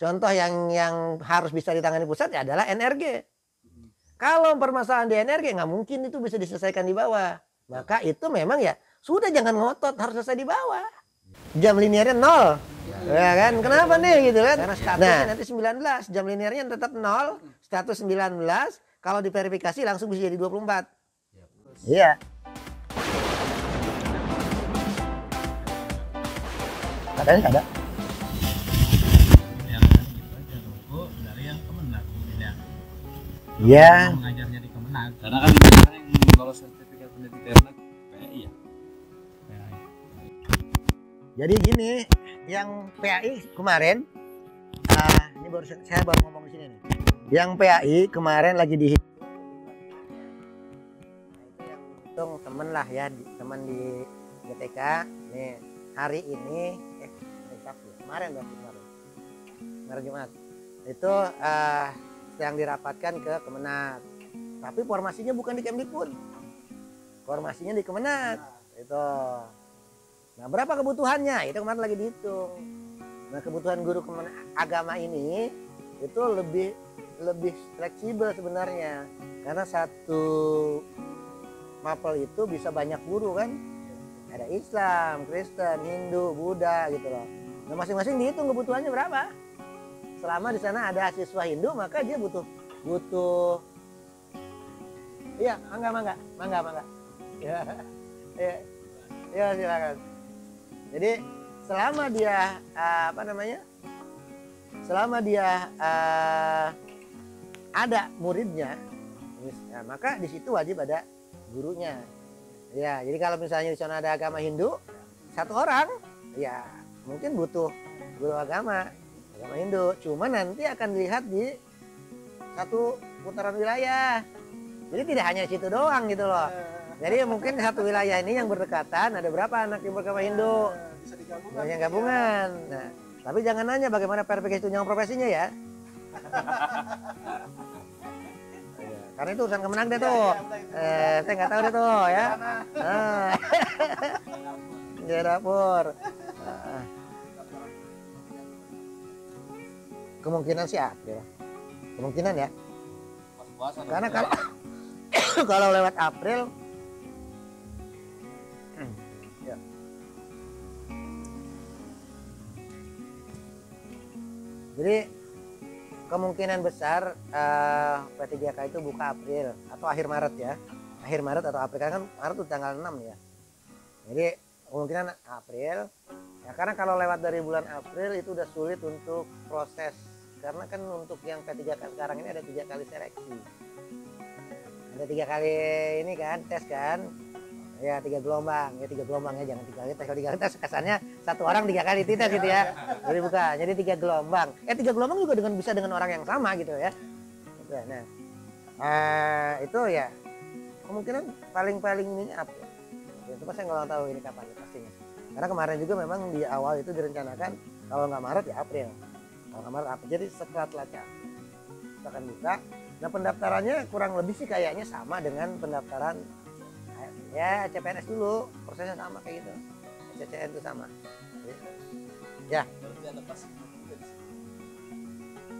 contoh yang harus bisa ditangani pusat ya adalah NRG. Kalau permasalahan di NRG nggak mungkin itu bisa diselesaikan di bawah. Maka itu memang ya sudah, jangan ngotot harus selesai di bawah. Jam linearnya 0. Ya kan? Kenapa nih gitu kan? Karena statusnya nanti 19, jam linearnya tetap 0, status 19, kalau diverifikasi langsung bisa jadi 24. Iya. Katanya ada. Yang gitu aja logo dari yang Kemenag ya. Iya. Mengajarnya di Kemenag. Karena kan biasanya yang lolos sertifikat pendidikan PI ya. Jadi gini, yang PAI kemarin, ini baru saya ngomong di sini nih. Yang PAI kemarin lagi di hitung temen lah ya, teman di GTK. Nih hari ini, kemarin Jumat itu sedang dirapatkan ke Kemenag. Tapi formasinya bukan di Kemdikbud, formasinya di Kemenag. Itu. Nah, berapa kebutuhannya? Itu kemarin lagi dihitung. Nah, kebutuhan guru agama ini itu lebih fleksibel sebenarnya. Karena satu mapel itu bisa banyak guru kan. Ada Islam, Kristen, Hindu, Buddha gitu loh. Nah, masing-masing dihitung kebutuhannya berapa. Selama di sana ada siswa Hindu, maka dia butuh iya, mangga. Ya. Ya, silakan. Jadi selama dia selama dia ada muridnya, ya, maka di situ wajib ada gurunya. Ya, jadi kalau misalnya di sana ada agama Hindu, satu orang, ya mungkin butuh guru agama Hindu. Cuma nanti akan dilihat di satu putaran wilayah. Jadi tidak hanya situ doang gitu loh. Jadi mungkin satu wilayah ini yang berdekatan ada berapa anak yang beragama Hindu? Bisa digabungkan. Yang gabungan. Nah, tapi jangan nanya bagaimana verifikasi tunjangan profesinya ya. Karena itu urusan Kemenag deh tuh. Saya nggak tahu deh tuh ya. Di dapur. Kemungkinan sih April. Kemungkinan ya. Karena kalau kalau lewat April ya. Jadi kemungkinan besar P3K itu buka April atau akhir Maret ya. Akhir Maret atau April, kan Maret itu tanggal 6 ya. Jadi kemungkinan April. Ya, karena kalau lewat dari bulan April itu udah sulit untuk proses. Karena kan untuk yang P3K sekarang ini ada 3 kali seleksi. Ada 3 kali ini kan tes kan. Ya 3 gelombang. Ya 3 gelombang ya, jangan 3 kali tes. Kalau 3 kali tes kesannya satu orang 3 kali tes gitu ya. Jadi bukan. Jadi 3 gelombang. 3 gelombang juga bisa dengan orang yang sama gitu ya. Gitu. Nah, itu ya kemungkinan paling ini apa? Itu pas saya nggak tahu ini kapan pastinya. Karena kemarin juga memang di awal itu direncanakan kalau nggak Maret ya April. Kalau nggak Maret April. Jadi setelah kita akan buka. Nah, pendaftarannya kurang lebih sih kayaknya sama dengan pendaftaran ya CPNS dulu, prosesnya sama kayak gitu. CCN itu sama. Ya.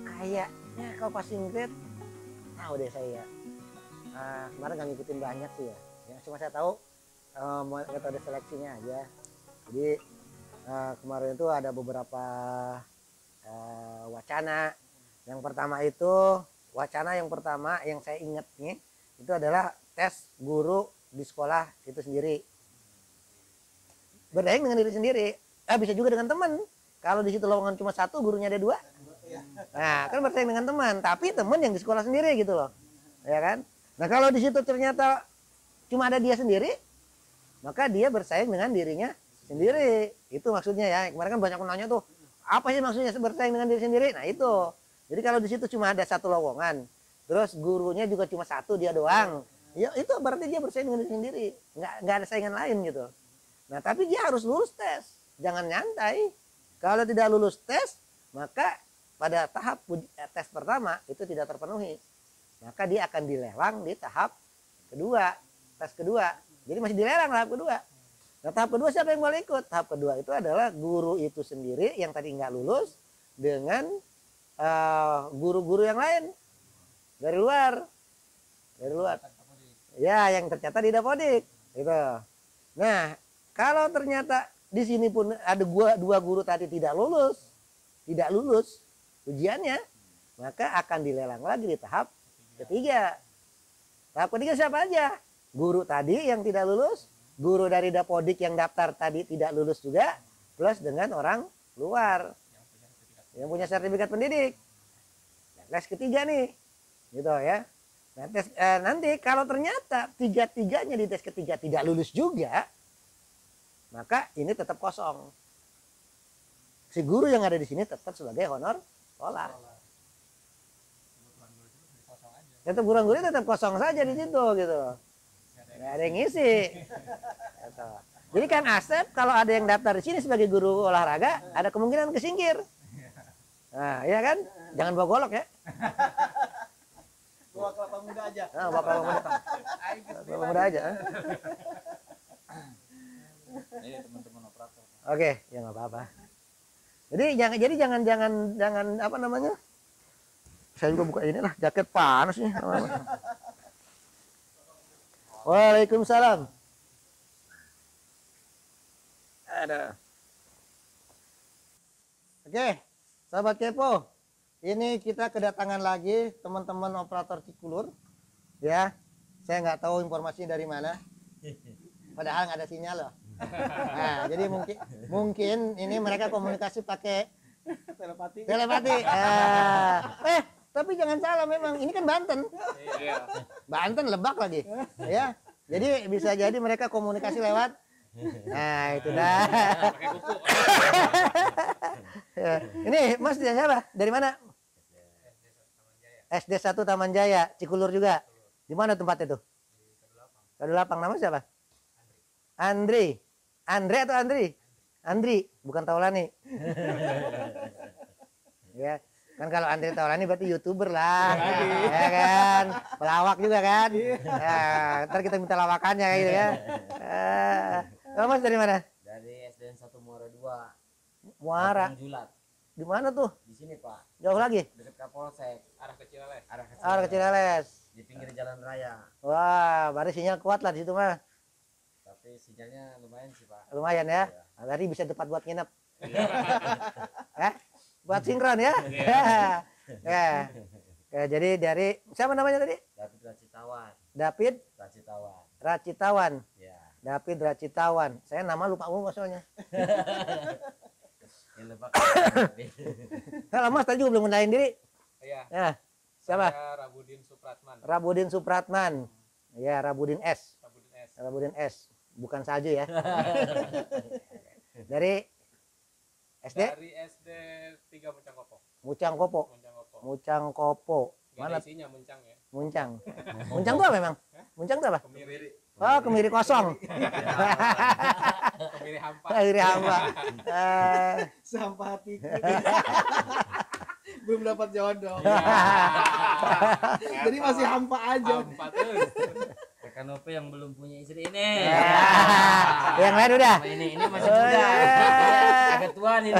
Kayaknya kalau passing grade tahu deh saya. Kemarin nggak ngikutin banyak sih ya. Yang cuma saya tahu metode seleksinya aja. Jadi kemarin itu ada beberapa wacana. Yang pertama itu wacana yang saya ingat nih itu adalah tes guru di sekolah itu sendiri, bersaing dengan diri sendiri. Bisa juga dengan teman. Kalau di situ lowongan cuma 1, gurunya ada 2, nah kan bersaing dengan teman, tapi teman yang di sekolah sendiri gitu loh, ya kan. Nah kalau di situ ternyata cuma ada dia sendiri, maka dia bersaing dengan dirinya sendiri. Itu maksudnya ya. Kemarin kan banyak yang nanya tuh, apa sih maksudnya bersaing dengan diri sendiri? Nah itu. Jadi kalau di situ cuma ada 1 lowongan, terus gurunya juga cuma 1 dia doang, ya itu berarti dia bersaing dengan diri sendiri, nggak ada saingan lain gitu. Nah tapi dia harus lulus tes, jangan nyantai. Kalau tidak lulus tes, maka pada tahap tes pertama itu tidak terpenuhi, maka dia akan dilelang di tahap kedua, tes kedua. Jadi masih dilelang tahap kedua. Nah tahap kedua siapa yang boleh ikut? Tahap kedua itu adalah guru itu sendiri yang tadi nggak lulus dengan guru-guru yang lain dari luar. Ya, yang tercatat di Dapodik gitu. Nah, kalau ternyata di sini pun ada dua guru tadi tidak lulus ujiannya, maka akan dilelang lagi di tahap ketiga. Tahap ketiga siapa aja? Guru tadi yang tidak lulus, guru dari Dapodik yang daftar tadi tidak lulus juga, plus dengan orang luar yang punya sertifikat pendidik. Tes ketiga nih, gitu ya. Nah, nanti kalau ternyata tiga-tiganya di tes ketiga tidak lulus juga, maka ini tetap kosong. Si guru yang ada di sini tetap sebagai honor sekolah. Tetap guru tetap kosong saja di situ gitu. Nggak ada yang ngisi. Gitu. Jadi kan Asep kalau ada yang daftar di sini sebagai guru olahraga, ada kemungkinan kesingkir. Nah, iya kan? Jangan bawa golok ya. Bawa kelapa muda aja. Nah, bawa kelapa muda. Kelapa muda aja. Ini teman-teman operator. Oke, ya nggak apa-apa. Jadi jangan apa namanya? Saya juga buka inilah jaket panas nih. Waalaikumsalam. Ada. Oke, sahabat kepo. Ini kita kedatangan lagi teman-teman operator Cikulur. Ya, saya nggak tahu informasinya dari mana. Padahal nggak ada sinyal loh. Nah, jadi mungkin ini mereka komunikasi pakai telepati. Tapi jangan salah, memang ini kan Banten. Banten Lebak lagi. Ya, jadi bisa jadi mereka komunikasi lewat. Nah, itu dah. Ya. Ini Mas dia siapa? Dari mana? SD 1 Taman Jaya, Cikulur juga. Di mana tempatnya tuh? Kadulapang. Nama siapa? Andre atau Andri? Andri, bukan Taulani. Ya, kan kalau Andri Taulani berarti YouTuber lah. Ya kan? Pelawak juga kan? Ya, ntar kita minta lawakannya gitu ya. Mas dari mana? Dari SDN 1 Muara 2. Muara. Julat. Di mana tuh? Di sini, Pak. Jauh lagi? Dekat Kapolsek. Arah ke Cilaleh. Arah ke Cileles. Di pinggir jalan raya. Wah, berarti sinyal kuat lah di situ mah. Tapi sinyalnya lumayan sih, Pak. Lumayan ya. Nah, tadi bisa tempat buat nginep. Buat sinkron ya. Ya. Ya, jadi dari siapa namanya tadi? David Racitawan. David Racitawan. Racitawan. Ya. David Racitawan. Saya nama lupa maksudnya. Yang lebak. Kalau Mas tadi juga belum kenalin diri. Iya. Ya. Siapa? Saya Rabudin Supratman. Rabudin Supratman. Ya, Rabudin S. Rabudin S. Rabudin S. Bukan Salju ya. Dari SD? Dari SD 3 Muncang Kopo. Mucang Kopo. Muncang Kopo. Mucang Kopo. Gak Mana? ada isinya muncang ya. Muncang. Muncang tuh apa memang? Muncang tuh apa? Kemiri. Oh, kemiri kosong. Kemiri hampa. Kemiri hamba. Sampah hatiku. Belum dapat jodoh. Jadi masih hampa aja. Hampa terus. Rekan OP yang belum punya istri ini. Yang lain udah. Sama ini masih muda. Agak tua nih.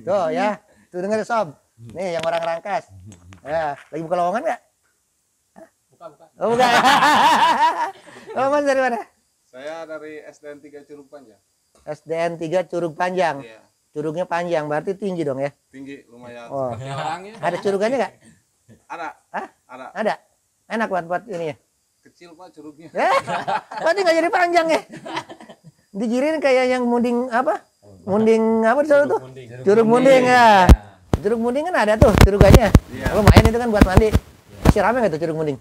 Tuh ya. Tuh denger sob. Nih yang orang Rangkas. Ya, lagi buka lowongan nggak? Buka. Oh, bukan. Oh, Mas dari mana? Saya dari SDN 3 Curug Panjang. SDN 3 Curug Panjang. Iya, Curugnya panjang, berarti tinggi dong ya. tinggi lumayan. Oh. Seperti orangnya. Ada curugannya nggak? Ada. Hah? Ada. Ada. Enak buat ini ya. Kecil Pak curugnya. Berarti nggak jadi panjang ya? Digirin kayak yang munding apa? Munding apa di sana tuh? Curug munding ya. Curug munding kan ada tuh curugannya. Iya. Lumayan itu kan buat mandi. Masih rame nggak tuh curug munding?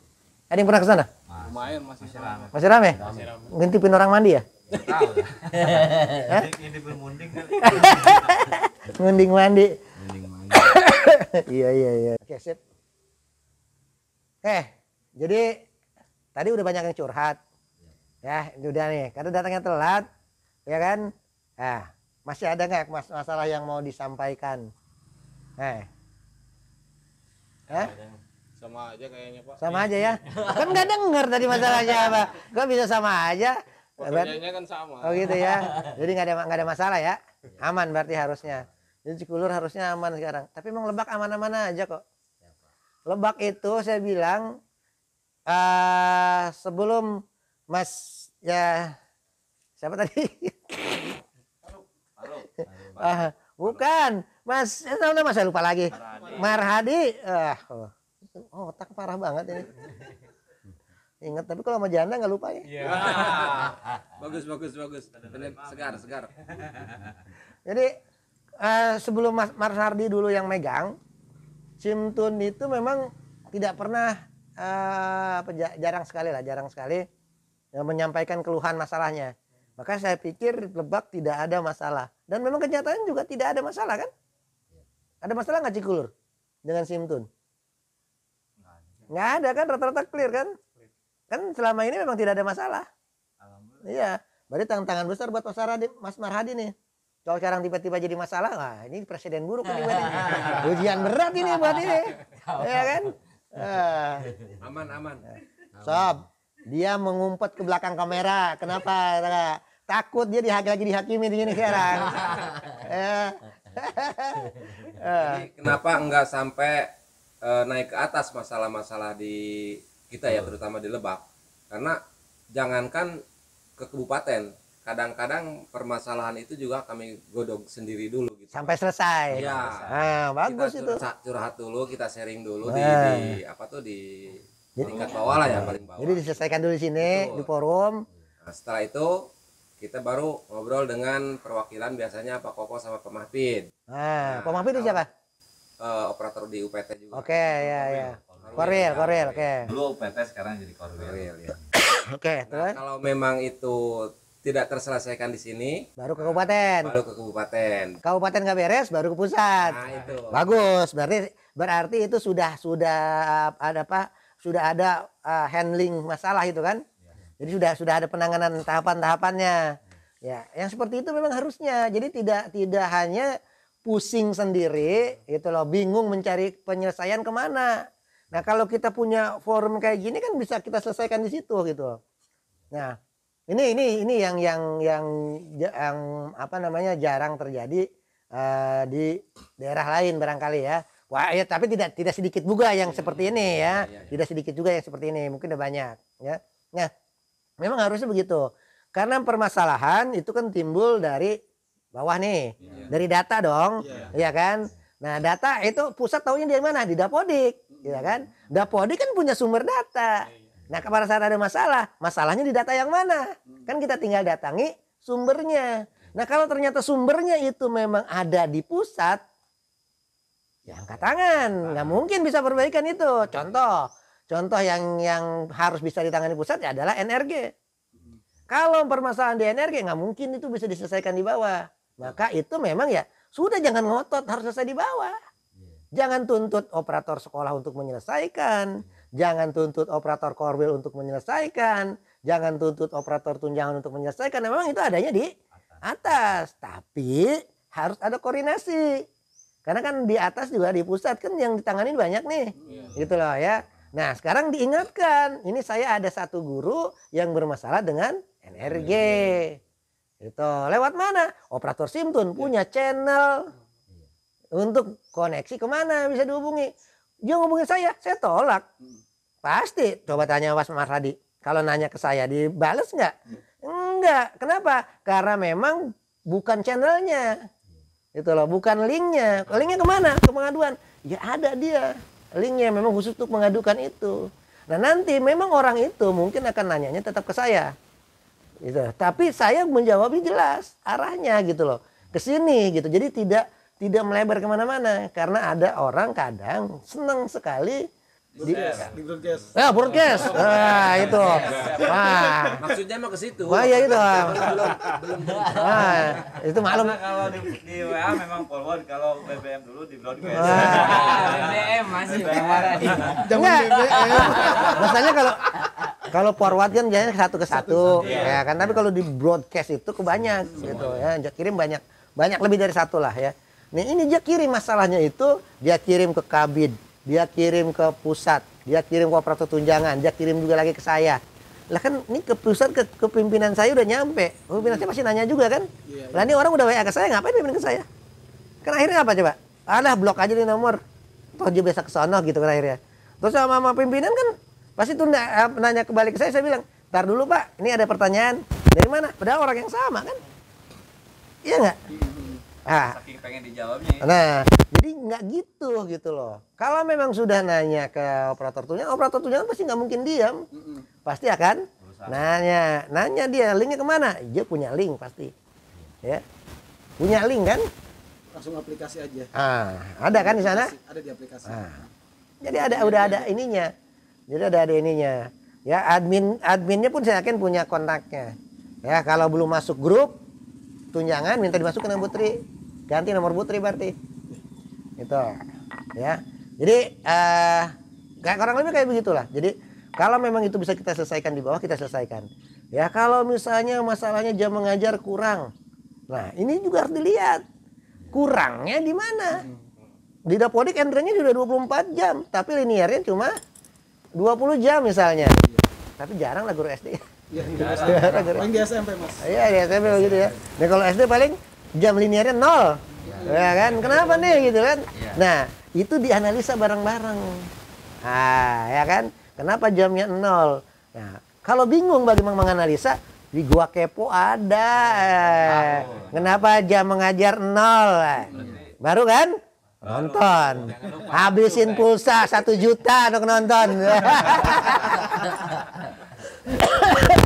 Ada yang pernah ke sana? Lumayan masih ramai. Masih rame? Ngintipin orang mandi ya? Ini bermunding kali. Munding mandi. Iya. Oke, sip. Jadi tadi udah banyak yang curhat. Ya, ini udah nih. Karena datangnya telat, ya kan? Nah, masih ada nggak masalah yang mau disampaikan? Sama aja kayaknya Pak. Sama aja ya. Kan nggak denger tadi masalahnya apa? Gak bisa sama aja. Pekerjaannya kan sama. Oh gitu ya. Jadi nggak ada masalah ya. Aman berarti harusnya. Jadi Cikulur harusnya aman sekarang. Tapi emang Lebak aman-aman aja kok. Lebak itu saya bilang sebelum Mas ya siapa tadi? Bukan Mas, nama saya lupa lagi. Marhadi. Otak parah banget ini. Ingat, tapi kalau sama janda nggak lupa ya. Bagus. Segar. Jadi sebelum Mas Marhadi dulu yang megang, Simtun itu memang tidak pernah jarang sekali menyampaikan keluhan masalahnya. Maka saya pikir Lebak tidak ada masalah. Dan memang kenyataan juga tidak ada masalah kan? Ada masalah nggak Cikulur dengan Simtun? Nggak ada kan, rata-rata clear kan? Kan selama ini memang tidak ada masalah. Iya, berarti tantangan besar buat Mas Marhadi nih. Kalau sekarang tiba-tiba jadi masalah, wah ini presiden buruk ini buat ini. Ujian berat ini buat ini. Ya kan? Aman. Sob, dia mengumpet ke belakang kamera. Kenapa? Takut dia lagi dihakimi di sini sekarang. Jadi kenapa enggak sampai naik ke atas masalah-masalah di kita ya, terutama di Lebak? Karena jangankan ke kabupaten, kadang-kadang permasalahan itu juga kami godok sendiri dulu gitu. Sampai selesai. Iya. Bagus kita itu. Curhat dulu, kita sharing dulu Nah. di tingkat bawah lah ya, paling bawah. Jadi diselesaikan dulu di sini. Betul. Di forum. Nah, setelah itu kita baru ngobrol dengan perwakilan, biasanya Pak Koko sama Pak Mahfid. Pak Mahfid itu siapa? Operator di UPT juga. Oke, ya. Koril, oke. Dulu PT sekarang jadi Korwil. Ya. Oke, terus Kalau memang itu tidak terselesaikan di sini, baru ke kabupaten. baru ke kabupaten. Kabupaten nggak beres, baru ke pusat. Nah, itu. Bagus, berarti itu sudah ada apa? Sudah ada handling masalah itu kan? Jadi sudah ada penanganan tahapan-tahapannya. Ya, yang seperti itu memang harusnya. Jadi tidak hanya pusing sendiri, itu loh, bingung mencari penyelesaian kemana. Nah, kalau kita punya forum kayak gini kan bisa kita selesaikan di situ gitu. Nah, ini yang apa namanya jarang terjadi di daerah lain barangkali ya. Wah, ya tapi tidak sedikit juga yang seperti ini ya. Tidak sedikit juga yang seperti ini, mungkin ada banyak ya. Nah, memang harusnya begitu. Karena permasalahan itu kan timbul dari bawah nih. Dari data dong. Iya kan? Nah, data itu pusat taunya dari mana? Di Dapodik, ya kan? Dapodik kan punya sumber data. Nah, pada saat ada masalah, masalahnya di data yang mana? Kan kita tinggal datangi sumbernya. Nah, kalau ternyata sumbernya itu memang ada di pusat, ya angkat tangan. Nggak mungkin bisa perbaikan itu. Contoh yang harus bisa ditangani pusat ya adalah NRG. Kalau permasalahan di NRG nggak mungkin itu bisa diselesaikan di bawah. Maka itu memang ya sudah, jangan ngotot, harus selesai di bawah. Jangan tuntut operator sekolah untuk menyelesaikan. Jangan tuntut operator korwil untuk menyelesaikan. Jangan tuntut operator tunjangan untuk menyelesaikan. Memang itu adanya di atas. Tapi harus ada koordinasi. Karena kan di atas juga di pusat kan yang ditangani banyak nih. Gitu loh ya. Nah, sekarang diingatkan. Ini saya ada satu guru yang bermasalah dengan NRG. Itu lewat mana? Operator Simtun punya channel untuk koneksi kemana bisa dihubungi. Dia ngubungi saya tolak. Pasti coba tanya Mas Marhadi. Kalau nanya ke saya dibales nggak? Enggak. Kenapa? Karena memang bukan channelnya. Itu loh, bukan linknya. Linknya kemana? Ke pengaduan. Ya ada dia. Linknya memang khusus untuk mengadukan itu. Nah, nanti memang orang itu mungkin akan nanyanya tetap ke saya. Gitu. Tapi saya menjawabnya jelas arahnya gitu loh, ke sini gitu. Jadi tidak melebar kemana-mana, karena ada orang kadang senang sekali di broadcast. Broadcast. Itu. Maksudnya mah ke situ. Wah, ya itu. belum. Itu maklum. Karena kalau di WA memang forward, kalau BBM dulu di broadcast. BBM masih marah di. Jangan BBM. Maksudnya kalau forward kan biasanya satu ke satu, ya kan. Tapi kalau di broadcast itu kebanyak gitu ya. Dia kirim banyak lebih dari satu lah ya. Nih, ini dia kirim masalahnya itu, dia kirim ke Kabid, dia kirim ke pusat, dia kirim ke operator tunjangan, dia kirim juga lagi ke saya. Lah kan ini ke pusat, ke pimpinan saya udah nyampe. Pimpinan saya pasti nanya juga kan. Lah ini orang udah WA ke saya, ngapain pimpinan ke saya? Kan akhirnya apa coba? Alah blok aja di nomor. Toh dia biasa ke sono gitu kan akhirnya. Terus sama pimpinan kan pasti tuh nanya kembali ke saya bilang, "Ntar dulu Pak, ini ada pertanyaan. Dari mana?" Padahal orang yang sama kan. Iya nggak? Ah, Saking pengen dijawabnya. nah, jadi nggak gitu loh. Kalau memang sudah nanya ke operator tunjangan pasti nggak mungkin diam. Pasti akan nanya dia linknya kemana? Dia punya link pasti. Ya, punya link kan? Langsung aplikasi aja. Ada kan di sana? Ada di aplikasi. Jadi udah ada ininya. Jadi ada ininya. Ya, adminnya pun saya yakin punya kontaknya. Ya, kalau belum masuk grup tunjangan minta dimasukin sama Putri. Ganti nomor Putri berarti. Itu. Ya. Jadi kayak kurang lebih kayak begitulah. Jadi kalau memang itu bisa kita selesaikan di bawah, kita selesaikan. Ya, kalau misalnya masalahnya jam mengajar kurang. Nah, ini juga harus dilihat. Kurangnya di mana? Di Dapodik entry-nya sudah 24 jam, tapi linearnya cuma 20 jam misalnya. Tapi jarang lah guru SD. Iya, paling di SMP Mas. Iya, di SMP begitu ya. Nah, kalau SD paling jam linearnya 0. Ya kan? Kenapa nih gitu kan? Nah, itu dianalisa bareng-bareng. Ya kan? Kenapa jamnya 0? Nah, kalau bingung bagaimana menganalisa, di gua kepo ada. Kenapa jam mengajar 0? Baru kan? Nonton. Habisin pulsa 1 juta untuk nonton.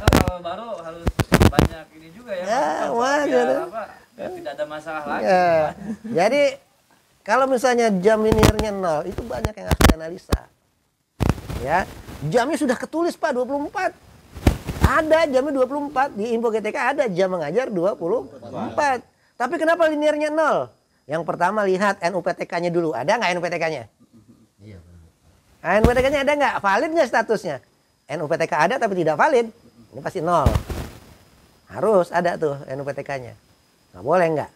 Kalau baru harus banyak ini juga ya. Biar tidak ada masalah lagi. Jadi kalau misalnya jam linearnya 0, itu banyak yang harus dianalisa. Ya, jamnya sudah ketulis Pak 24. Ada jamnya 24 di info GTK, ada jam mengajar 24. Tapi kenapa linearnya 0? Yang pertama lihat NUPTK-nya dulu. Ada nggak NUPTK-nya? Iya. NUPTK-nya ada nggak? Valid nggak statusnya? NUPTK ada tapi tidak valid. Ini pasti 0. Harus ada tuh NUPTK-nya. Nggak boleh nggak?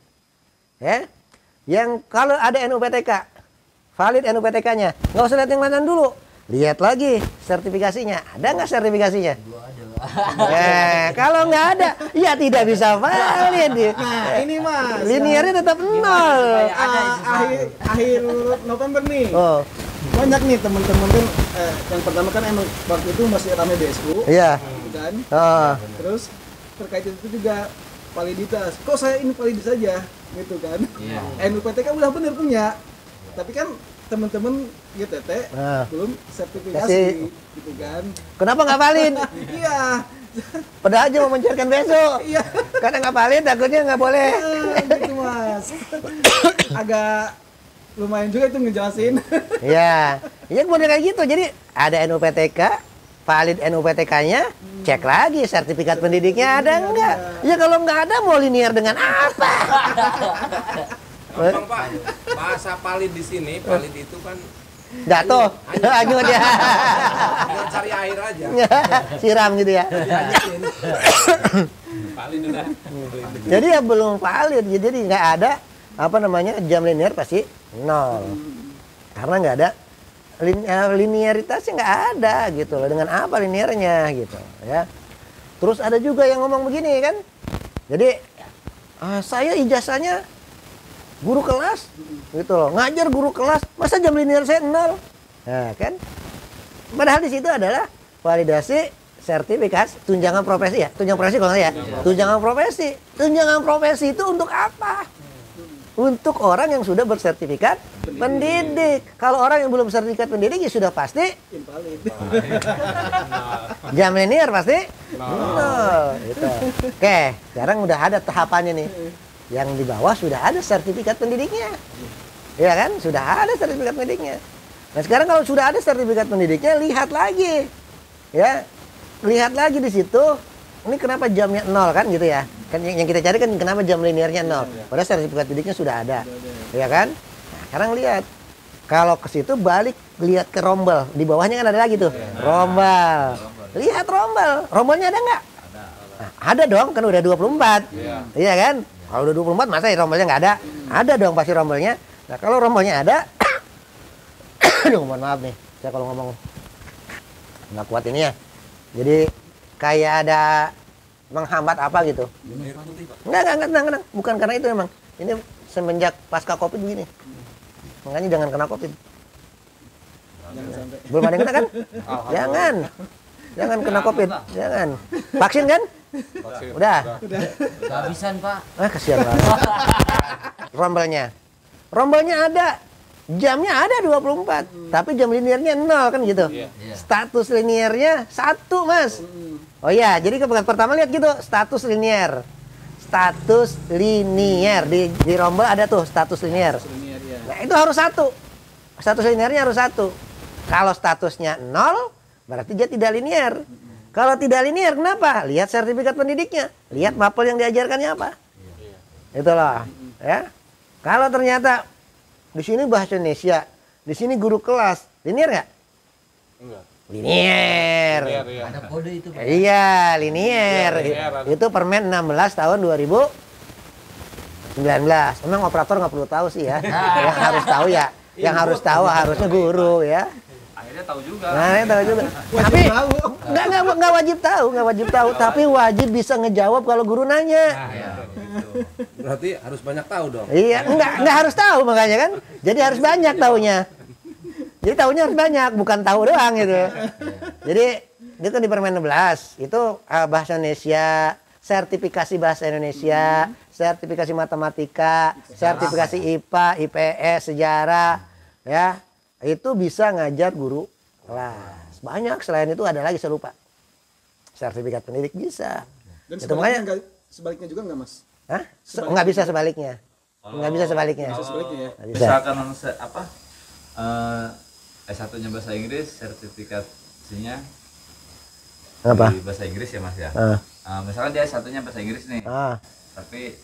Ya. Yang kalau ada NUPTK, valid NUPTK-nya. Nggak usah lihat yang lain dulu. Lihat lagi sertifikasinya. Ada nggak sertifikasinya? Kalau nggak ada, ya tidak bisa valid. Nah, ini Mas. Linearnya tetap 0. Akhir November nih. Oh, Banyak nih teman-teman kan yang pertama kan emang waktu itu masih ramai BSU. iya. Gitu kan. Terus terkait itu juga validitas. Kok saya ini valid saja gitu kan? NUPTK udah bener punya. Tapi kan teman-teman GTT belum sertifikasi gitu kan. Kenapa nggak valid? Iya. Padahal aja mau mencairkan besok. Iya. Karena nggak valid, takutnya nggak boleh. Gitu Mas. Agak lumayan juga itu ngejelasin. Iya, iya kemudian kayak gitu. Jadi ada NUPTK, valid NUPTK-nya, cek lagi sertifikat pendidiknya ada nggak. Ya kalau nggak ada mau linear dengan apa? Gampang Pak, bahasa valid di sini, valid itu kan Jatuh, hanyut ya. tinggal cari air aja. Siram gitu ya. Valid udah. Jadi ya belum valid, jadi nggak ada apa namanya jam linear pasti 0. Karena nggak ada linearitasnya nggak ada gitu loh. Dengan apa linearnya gitu ya. Terus ada juga yang ngomong begini kan. Jadi saya ijazahnya guru kelas gitu loh, ngajar guru kelas, masa jam linear saya 0? Nah kan, padahal di situ adalah validasi sertifikat tunjangan profesi ya, tunjangan profesi kalau nggak ya, tunjangan profesi itu untuk apa? Untuk orang yang sudah bersertifikat pendidik. Kalau orang yang belum bersertifikat pendidik ya sudah pasti Invalid. jam linear pasti 0 gitu. Oke, sekarang udah ada tahapannya nih. Yang di bawah sudah ada sertifikat pendidiknya. Ya kan? Sudah ada sertifikat pendidiknya. Nah, sekarang kalau sudah ada sertifikat pendidiknya, lihat lagi. Ya. Lihat lagi di situ. Ini kenapa jamnya 0 kan gitu ya. Kan yang kita cari kan kenapa jam linearnya 0. Padahal sertifikat pendidiknya sudah ada. Ya kan? Nah, sekarang lihat. Kalau ke situ balik lihat ke rombel. Di bawahnya kan ada lagi tuh. Rombel. Lihat rombel. Rombelnya ada nggak? Nah, ada dong, kan udah 24. Iya kan? Kalau udah 24 masa ya rombelnya nggak ada? Ada dong pasti rombelnya. Nah kalau rombelnya ada, aduh mohon maaf nih, saya kalau ngomong nggak kuat ini ya. Jadi kayak ada menghambat apa gitu. Enggak, bukan karena itu memang. Ini semenjak pasca Covid begini. Makanya jangan kena Covid. Jangan sampai. Belum ada yang kena kan? Jangan. Jangan kena Covid. Jangan. Vaksin kan? Udah. Kehabisan, Pak. Kasihan banget. Rombelnya ada. Jamnya ada 24, tapi jam liniernya 0 kan gitu. Status liniernya 1, Mas. Oh iya, jadi pertama lihat gitu, status linier. Status linier di rombel ada tuh status linier. Nah, itu harus 1. Status liniernya harus 1. Kalau statusnya 0, berarti dia tidak linier. Kalau tidak linier, kenapa? Lihat sertifikat pendidiknya, lihat mapel yang diajarkannya apa. Itulah, ya. Kalau ternyata di sini bahasa Indonesia, di sini guru kelas, linier nggak? Enggak. Linier. Ada kode itu, Pak. Iya, linier. Itu Permen 16 tahun 2019. Memang operator nggak perlu tahu sih ya. Yang harus tahu ya, yang harus tahu harusnya guru ya. Akhirnya tahu juga. Nah, ini tahu juga. Tapi nggak wajib tahu, tapi wajib bisa ngejawab kalau guru nanya. Berarti harus banyak tahu dong. Iya, enggak harus tahu makanya kan. Jadi harus banyak taunya. Jadi tahunya harus banyak, bukan tahu doang gitu. Jadi itu di Permen 16 itu bahasa Indonesia, sertifikasi bahasa Indonesia, sertifikasi matematika, sertifikasi IPA, IPS, sejarah, ya. Itu bisa ngajar guru kelas. Banyak selain itu ada lagi saya lupa. Sertifikat pendidik bisa. Dan Itu makanya sebaliknya juga nggak, Mas? Hah? Nggak bisa sebaliknya. Nggak bisa sebaliknya. Bisa sebaliknya ya. Nggak bisa. Misalkan S1-nya bahasa Inggris, sertifikasinya Apa? di bahasa Inggris ya, Mas ya. Ah. Misalkan dia S1-nya bahasa Inggris nih. Ah. Tapi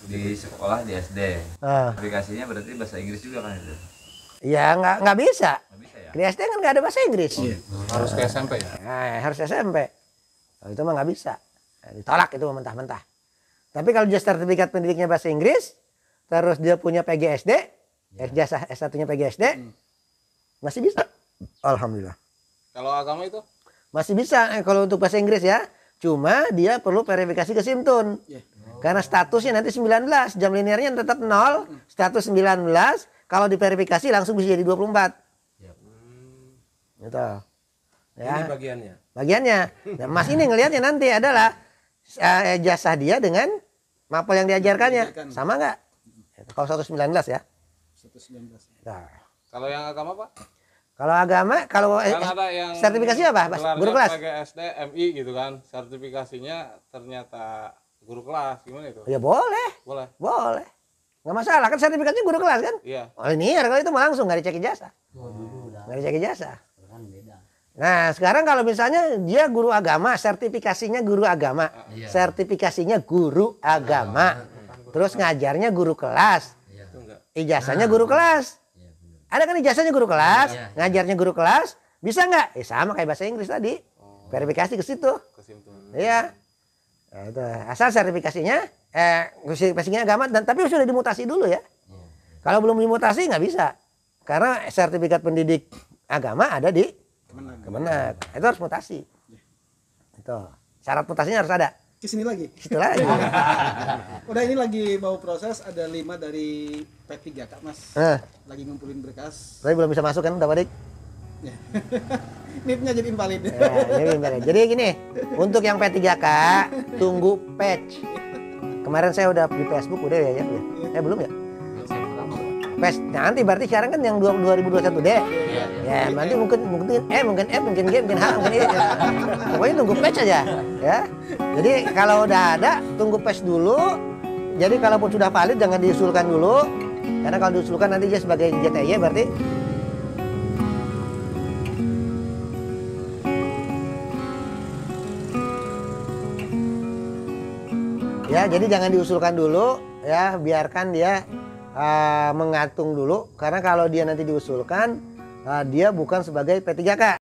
di sekolah di SD. Ah. Sertifikasinya berarti bahasa Inggris juga kan itu. Ya nggak bisa. Nggak bisa ya. Di SD kan nggak ada bahasa Inggris. Harus ke SMP ya? Nah, harus SMP. Kalau itu mah nggak bisa. Nah, ditolak itu mentah-mentah. Tapi kalau dia sertifikat pendidiknya bahasa Inggris, terus dia punya PGSD, ijazah S1-nya PGSD, masih bisa. Alhamdulillah. Kalau agama itu? Masih bisa kalau untuk bahasa Inggris ya. Cuma dia perlu verifikasi ke Simtun. Karena statusnya nanti 19, jam linearnya tetap 0, status 19, kalau diverifikasi langsung bisa jadi 24. Gitu. Ya. Ini bagiannya. Bagiannya. Nah, Mas ini ngelihatnya nanti adalah jasa dia dengan mapel yang diajarkannya. Sama nggak? Kalau 119 ya. 119. Nah. Kalau yang agama, Pak? Kalau agama, kalau Kan ada yang sertifikasi apa? Guru kelas? PGSD, MI gitu kan. Sertifikasinya ternyata guru kelas. Gimana itu? Ya boleh. Boleh? Boleh. Nggak masalah. Kan sertifikatnya guru kelas kan? Iya. Oh linear kalau itu mah langsung nggak dicek ijazah. Nggak dicek ijazah. Nah sekarang kalau misalnya dia guru agama, sertifikasinya guru agama. Sertifikasinya guru agama. Terus ngajarnya guru kelas. Ijazahnya guru kelas. Ada kan ijazahnya guru kelas, ngajarnya guru kelas, bisa nggak? Sama kayak bahasa Inggris tadi, verifikasi ke situ. Iya. Nah, itu asal sertifikasinya, sertifikasinya agama, dan tapi sudah dimutasi dulu ya. Kalau belum dimutasi nggak bisa, karena sertifikat pendidik agama ada di Kemenag. Itu harus mutasi. Itu syarat mutasinya harus ada. Kesini lagi. Situ lagi. Udah ini lagi mau proses, ada 5 dari P3K, Mas. Lagi ngumpulin berkas. Tapi belum bisa masuk kan, udah Dik? NIP-nya jadi invalid. Ya, ini invalid. Jadi gini, untuk yang P3K tunggu patch. Kemarin saya udah di Facebook udah ya, belum ya? Patch. Nanti berarti sekarang kan yang 2021D. Ya, nanti mungkin F, mungkin G, mungkin H, mungkin I. Ya. Pokoknya tunggu patch aja, ya. Jadi kalau udah ada, tunggu patch dulu. Jadi kalaupun sudah valid jangan diusulkan dulu. Karena kalau diusulkan nanti dia sebagai JTY berarti ya, jadi jangan diusulkan dulu ya, biarkan dia mengatung dulu, karena kalau dia nanti diusulkan dia bukan sebagai P3K.